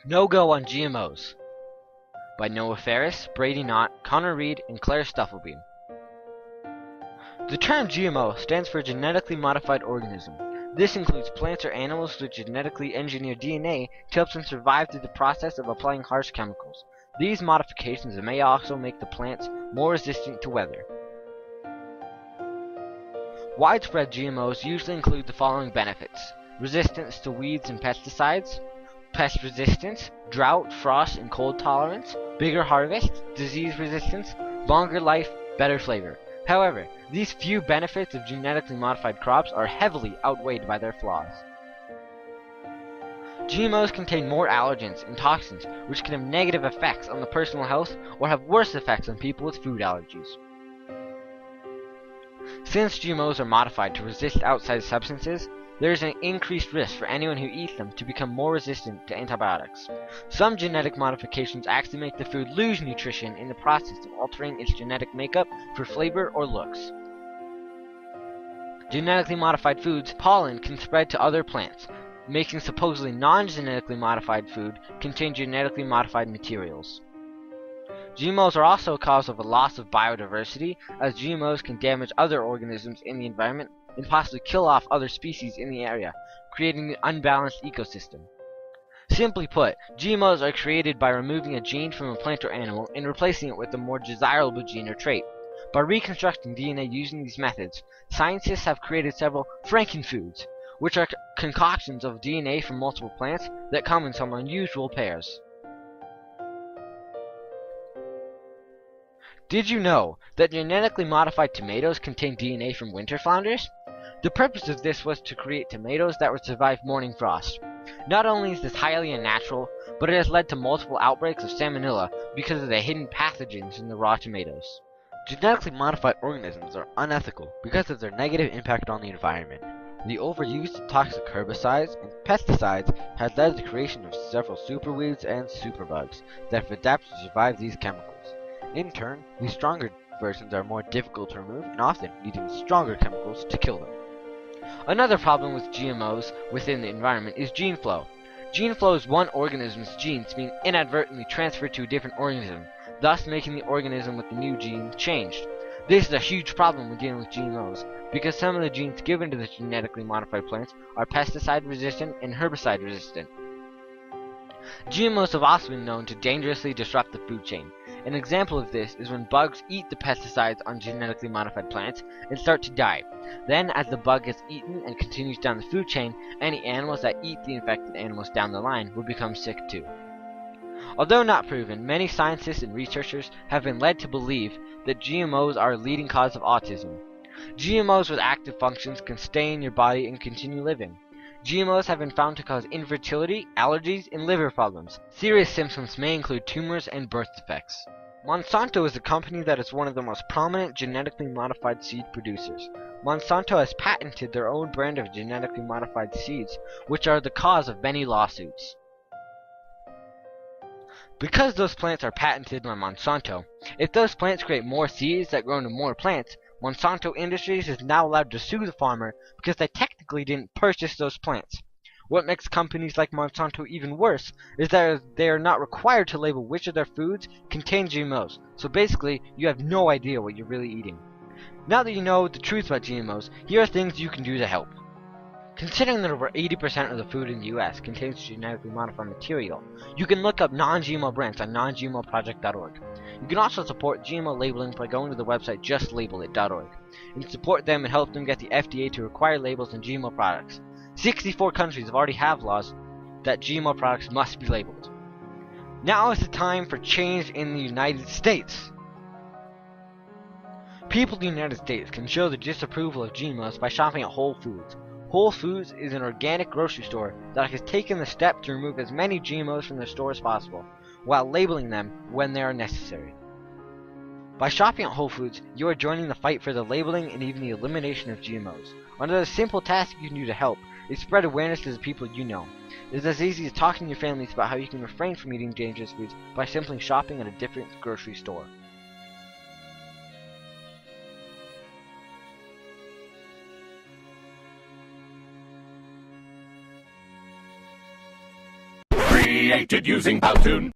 No Go on GMOs by Noah Ferris, Brady Knott, Connor Reed, and Claire Stufflebeam. The term GMO stands for genetically modified organism. This includes plants or animals with genetically engineered DNA to help them survive through the process of applying harsh chemicals. These modifications may also make the plants more resistant to weather. Widespread GMOs usually include the following benefits: resistance to weeds and pesticides, pest resistance, drought, frost, and cold tolerance, bigger harvest, disease resistance, longer life, better flavor. However, these few benefits of genetically modified crops are heavily outweighed by their flaws. GMOs contain more allergens and toxins, which can have negative effects on the personal health or have worse effects on people with food allergies. Since GMOs are modified to resist outside substances, there is an increased risk for anyone who eats them to become more resistant to antibiotics. Some genetic modifications actually make the food lose nutrition in the process of altering its genetic makeup for flavor or looks. Genetically modified foods' pollen can spread to other plants, making supposedly non-genetically modified food contain genetically modified materials. GMOs are also a cause of a loss of biodiversity, as GMOs can damage other organisms in the environment and possibly kill off other species in the area, creating an unbalanced ecosystem. Simply put, GMOs are created by removing a gene from a plant or animal and replacing it with a more desirable gene or trait. By reconstructing DNA using these methods, scientists have created several frankenfoods, which are concoctions of DNA from multiple plants that come in some unusual pairs. Did you know that genetically modified tomatoes contain DNA from winter flounders? The purpose of this was to create tomatoes that would survive morning frost. Not only is this highly unnatural, but it has led to multiple outbreaks of salmonella because of the hidden pathogens in the raw tomatoes. Genetically modified organisms are unethical because of their negative impact on the environment. The overuse of toxic herbicides and pesticides has led to the creation of several superweeds and superbugs that have adapted to survive these chemicals. In turn, these stronger versions are more difficult to remove and often needing stronger chemicals to kill them. Another problem with GMOs within the environment is gene flow. Gene flow is one organism's genes being inadvertently transferred to a different organism, thus making the organism with the new gene changed. This is a huge problem when dealing with GMOs, because some of the genes given to the genetically modified plants are pesticide resistant and herbicide resistant. GMOs have also been known to dangerously disrupt the food chain. An example of this is when bugs eat the pesticides on genetically modified plants and start to die. Then, as the bug gets eaten and continues down the food chain, any animals that eat the infected animals down the line will become sick too. Although not proven, many scientists and researchers have been led to believe that GMOs are a leading cause of autism. GMOs with active functions can stay in your body and continue living. GMOs have been found to cause infertility, allergies, and liver problems. Serious symptoms may include tumors and birth defects. Monsanto is a company that is one of the most prominent genetically modified seed producers. Monsanto has patented their own brand of genetically modified seeds, which are the cause of many lawsuits. Because those plants are patented by Monsanto, if those plants create more seeds that grow into more plants, Monsanto Industries is now allowed to sue the farmer because they technically didn't purchase those plants. What makes companies like Monsanto even worse is that they are not required to label which of their foods contain GMOs, so basically you have no idea what you're really eating. Now that you know the truth about GMOs, here are things you can do to help. Considering that over 80% of the food in the US contains genetically modified material, you can look up non-GMO brands on nongmoproject.org. You can also support GMO labeling by going to the website justlabelIt.org. You can support them and help them get the FDA to require labels on GMO products. 64 countries already have laws that GMO products must be labeled. Now is the time for change in the United States! People in the United States can show their disapproval of GMOs by shopping at Whole Foods. Whole Foods is an organic grocery store that has taken the step to remove as many GMOs from their store as possible, while labeling them when they are necessary. By shopping at Whole Foods, you are joining the fight for the labeling and even the elimination of GMOs. Another simple task you can do to help is spread awareness to the people you know. It is as easy as talking to your families about how you can refrain from eating dangerous foods by simply shopping at a different grocery store. Free created using Powtoon.